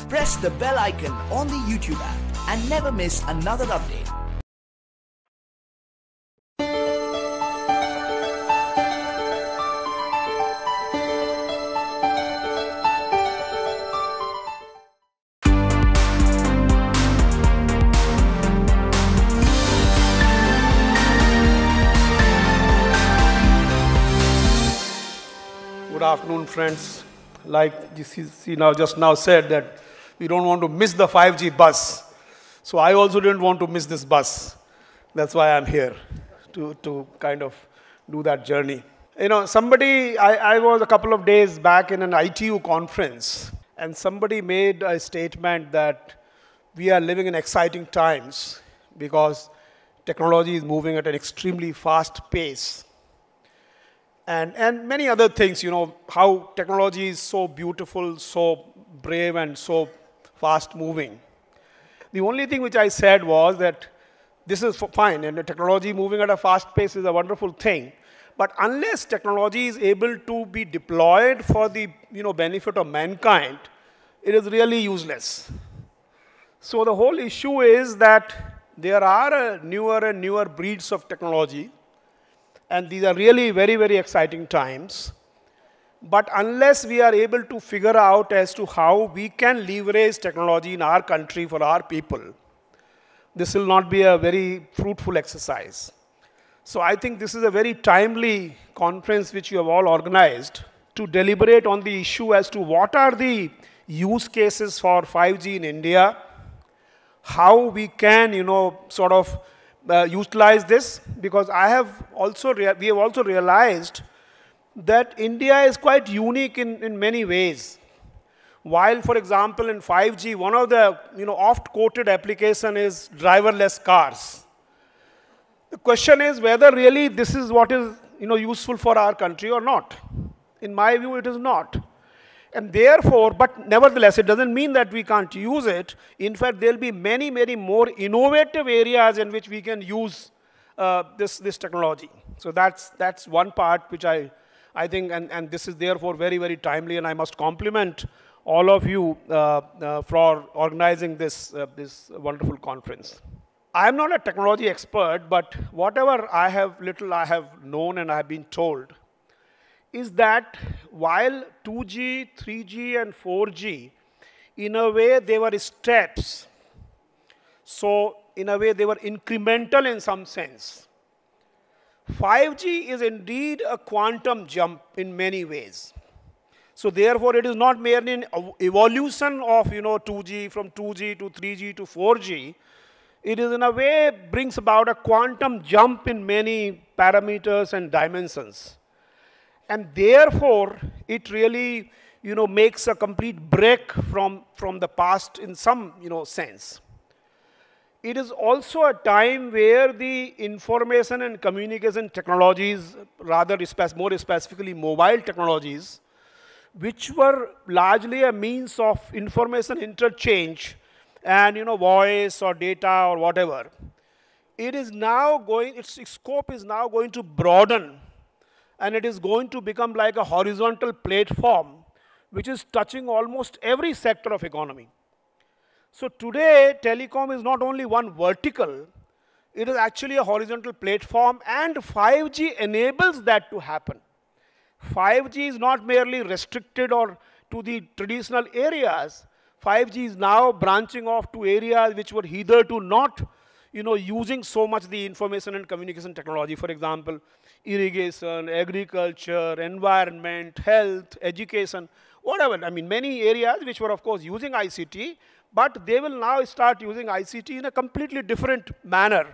Press the bell icon on the YouTube app and never miss another update. Good afternoon, friends. Like GCC just now said that we don't want to miss the 5G bus. So I also didn't want to miss this bus. That's why I'm here, to kind of do that journey. You know, I was a couple of days back in an ITU conference, and somebody made a statement that we are living in exciting times because technology is moving at an extremely fast pace. And many other things, you know, how technology is so beautiful, so brave, and so fast moving. The only thing which I said was that this is fine, and the technology moving at a fast pace is a wonderful thing. But unless technology is able to be deployed for the benefit of mankind, it is really useless. So the whole issue is that there are newer and newer breeds of technology, and these are really very, very exciting times. But unless we are able to figure out as to how we can leverage technology in our country for our people, this will not be a very fruitful exercise. So I think this is a very timely conference which you have all organized to deliberate on the issue as to what are the use cases for 5G in India, how we can, utilize this, because we have also realized that India is quite unique in many ways. While, for example, in 5G, one of the oft-quoted application is driverless cars. The question is whether really this is what is useful for our country or not. In my view, it is not. And therefore, but nevertheless, it doesn't mean that we can't use it. In fact, there will be many, many more innovative areas in which we can use this technology. So that's one part which I think, and this is therefore very, very timely, and I must compliment all of you for organizing this wonderful conference. I am not a technology expert, but whatever I have known and I have been told is that while 2G, 3G, and 4G, in a way they were steps. So in a way they were incremental in some sense. 5G is indeed a quantum jump in many ways. So therefore it is not merely an evolution of 2G, from 2G to 3G to 4G. It is in a way brings about a quantum jump in many parameters and dimensions. And therefore, it really, makes a complete break from the past in some, sense. It is also a time where the information and communication technologies, more specifically mobile technologies, which were largely a means of information interchange and, voice or data or whatever, its scope is now going to broaden. And it is going to become like a horizontal platform, which is touching almost every sector of economy. So today, telecom is not only one vertical, it is actually a horizontal platform, and 5G enables that to happen. 5G is not merely restricted to the traditional areas. 5G is now branching off to areas which were hitherto not using so much the information and communication technology. For example, irrigation, agriculture, environment, health, education, whatever. I mean, many areas which were, of course, using ICT, but they will now start using ICT in a completely different manner.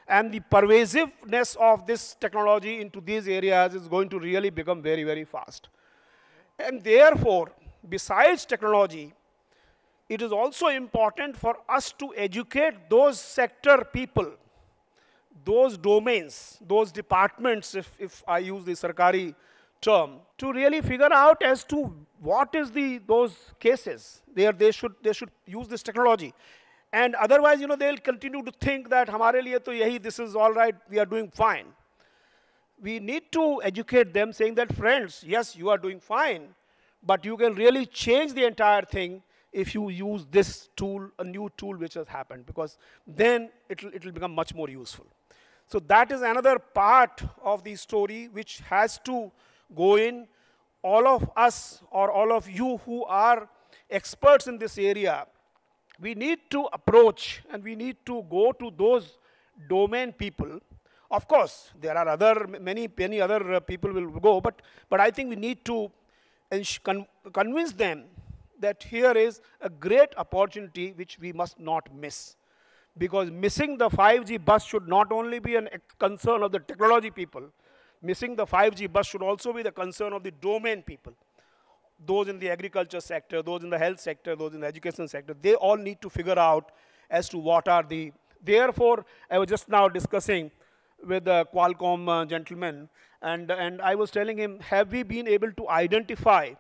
And the pervasiveness of this technology into these areas is going to really become very, very fast. And therefore, besides technology, it is also important for us to educate those sector people, those domains, those departments, if I use the Sarkari term, to really figure out as to what is those cases. They should use this technology. And otherwise, they'll continue to think that hamare liye to yahi, this is all right, we are doing fine. We need to educate them, saying that, friends, yes, you are doing fine, but you can really change the entire thing if you use this tool, a new tool which has happened, because then it'll become much more useful. So that is another part of the story which has to go in. All of us, or all of you who are experts in this area, we need to approach and we need to go to those domain people. Of course, there are many other people will go, but I think we need to convince them that here is a great opportunity which we must not miss. Because missing the 5G bus should not only be a concern of the technology people, missing the 5G bus should also be the concern of the domain people. Those in the agriculture sector, those in the health sector, those in the education sector, they all need to figure out as to what are the. Therefore, I was just now discussing with the Qualcomm gentleman, and I was telling him, have we been able to identify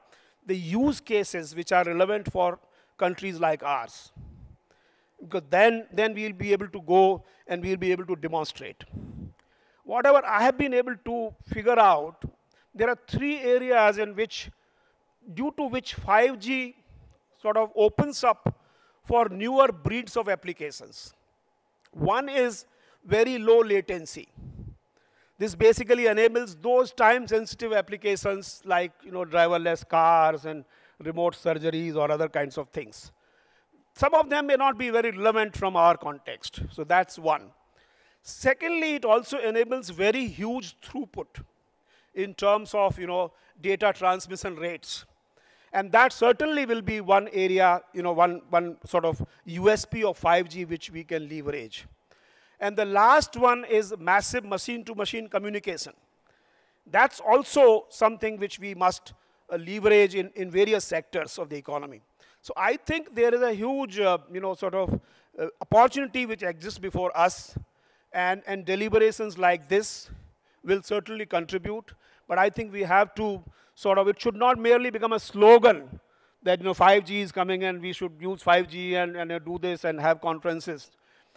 the use cases which are relevant for countries like ours? Because then we'll be able to go and we'll be able to demonstrate. Whatever I have been able to figure out, there are 3 areas in which, due to which 5G sort of opens up for newer breeds of applications. One is very low latency. This basically enables those time-sensitive applications like driverless cars and remote surgeries or other kinds of things. Some of them may not be very relevant from our context. So that's one. Secondly, it also enables very huge throughput in terms of data transmission rates. And that certainly will be one area, one sort of USP of 5G which we can leverage. And the last one is massive machine-to-machine communication. That's also something which we must leverage in various sectors of the economy. So I think there is a huge, sort of opportunity which exists before us, and deliberations like this will certainly contribute. But I think we have to sort of, it should not merely become a slogan that 5G is coming and we should use 5G and do this and have conferences.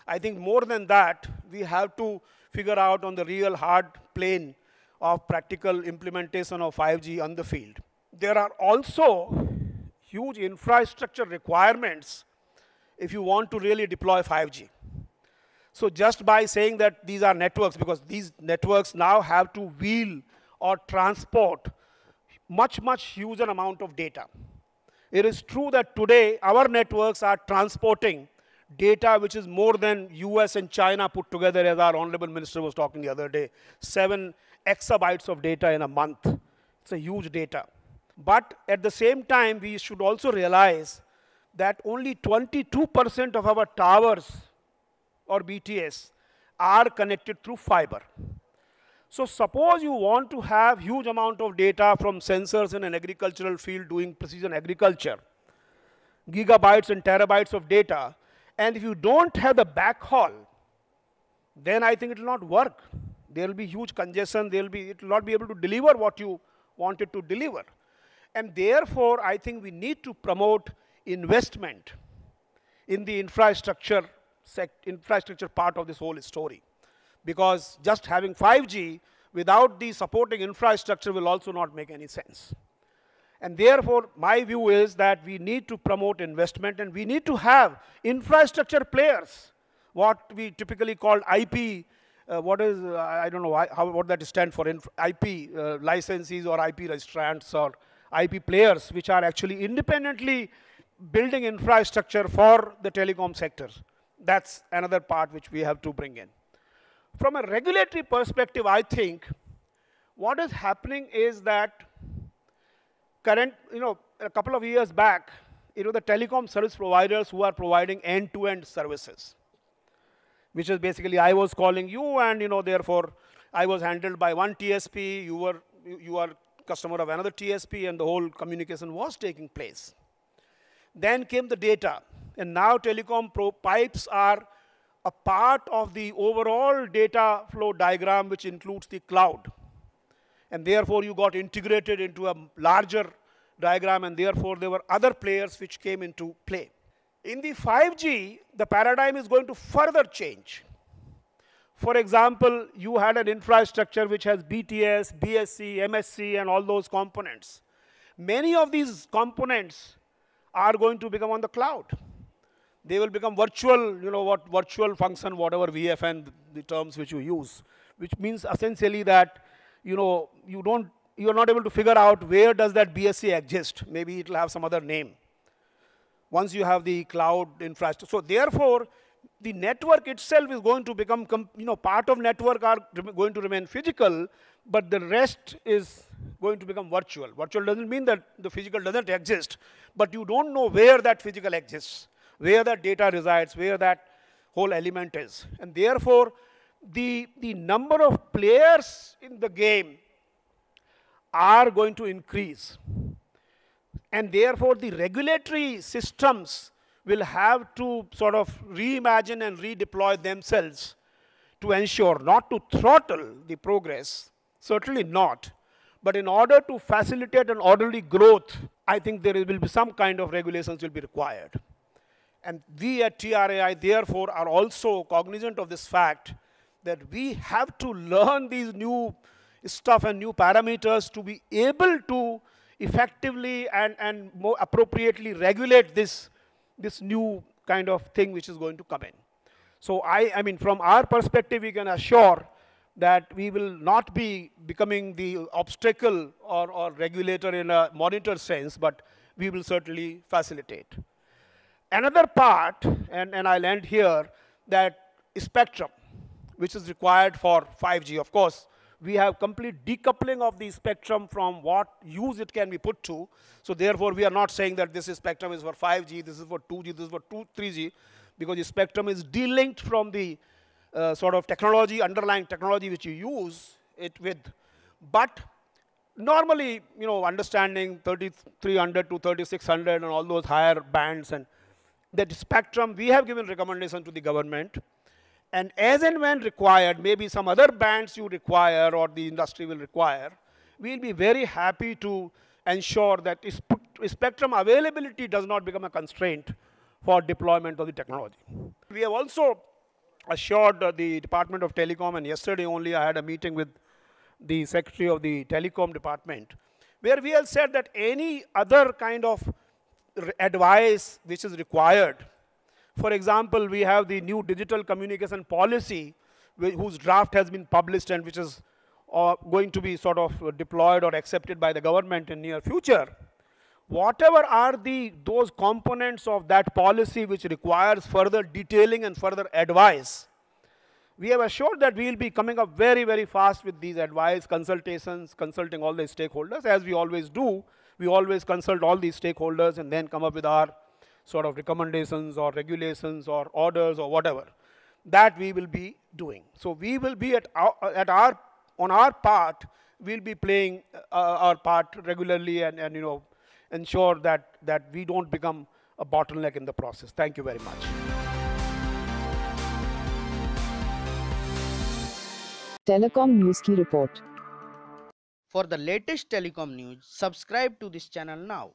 I think more than that, we have to figure out on the real hard plane of practical implementation of 5G on the field. There are also huge infrastructure requirements if you want to really deploy 5G. So just by saying that these are networks, because these networks now have to wheel or transport much huge amount of data. It is true that today our networks are transporting data which is more than US and China put together, as our honorable minister was talking the other day. 7 exabytes of data in a month. It's a huge data. But at the same time, we should also realize that only 22% of our towers or BTS are connected through fiber. So suppose you want to have huge amount of data from sensors in an agricultural field doing precision agriculture, gigabytes and terabytes of data, and if you don't have the backhaul, then I think it will not work. There will be huge congestion. It will not be able to deliver what you want it to deliver. And therefore, I think we need to promote investment in the infrastructure part of this whole story. Because just having 5G without the supporting infrastructure will also not make any sense. And therefore, my view is that we need to promote investment, and we need to have infrastructure players, what we typically call IP, I don't know what that stands for, IP licensees or IP registrants or IP players, which are actually independently building infrastructure for the telecom sector. That's another part which we have to bring in. From a regulatory perspective, I think what is happening is that a couple of years back, the telecom service providers who are providing end-to-end services, which is basically I was calling you, and therefore I was handled by one TSP, you are customer of another TSP, and the whole communication was taking place. Then came the data, and now telecom pipes are a part of the overall data flow diagram, which includes the cloud. And therefore, you got integrated into a larger diagram, and therefore, there were other players which came into play. In the 5G, the paradigm is going to further change. For example, you had an infrastructure which has BTS, BSC, MSC, and all those components. Many of these components are going to become on the cloud. They will become virtual, virtual function, whatever VFN, the terms which you use, which means essentially that, you're not able to figure out where does that BSC exist. Maybe it will have some other name once you have the cloud infrastructure. So therefore, the network itself is going to become, part of network are going to remain physical, but the rest is going to become virtual. Virtual doesn't mean that the physical doesn't exist, but you don't know where that physical exists, where that data resides, where that whole element is. And therefore, the number of players in the game are going to increase. And therefore, the regulatory systems will have to sort of reimagine and redeploy themselves to ensure, not to throttle the progress, certainly not, but in order to facilitate an orderly growth, I think there will be some kind of regulations will be required. And we at TRAI, therefore, are also cognizant of this fact that we have to learn these new stuff and new parameters to be able to effectively and more appropriately regulate this new kind of thing which is going to come in. So I mean, from our perspective, we can assure that we will not be becoming the obstacle or regulator in a monitor sense, but we will certainly facilitate. Another part, and I'll end here, that spectrum, which is required for 5G. Of course, we have complete decoupling of the spectrum from what use it can be put to. So therefore, we are not saying that this spectrum is for 5G, this is for 2G, this is for 3G, because the spectrum is delinked from the sort of technology, underlying technology which you use it with. But normally, understanding 3300 to 3600 and all those higher bands and that spectrum, we have given recommendation to the government. And as and when required, maybe some other bands you require or the industry will require, we'll be very happy to ensure that spectrum availability does not become a constraint for deployment of the technology. We have also assured the Department of Telecom, and yesterday only I had a meeting with the Secretary of the Telecom Department, where we have said that any other kind of advice which is required. For example, we have the new digital communication policy whose draft has been published and which is going to be sort of deployed or accepted by the government in near future. Whatever are those components of that policy which requires further detailing and further advice, we have assured that we will be coming up very, very fast with these advice, consultations, consulting all the stakeholders, as we always do. We always consult all these stakeholders and then come up with our sort of recommendations or regulations or orders or whatever. That we will be doing. So we will be on our part, we'll be playing our part regularly and ensure that we don't become a bottleneck in the process. Thank you very much. Telecom News की report. For the latest telecom news, subscribe to this channel now.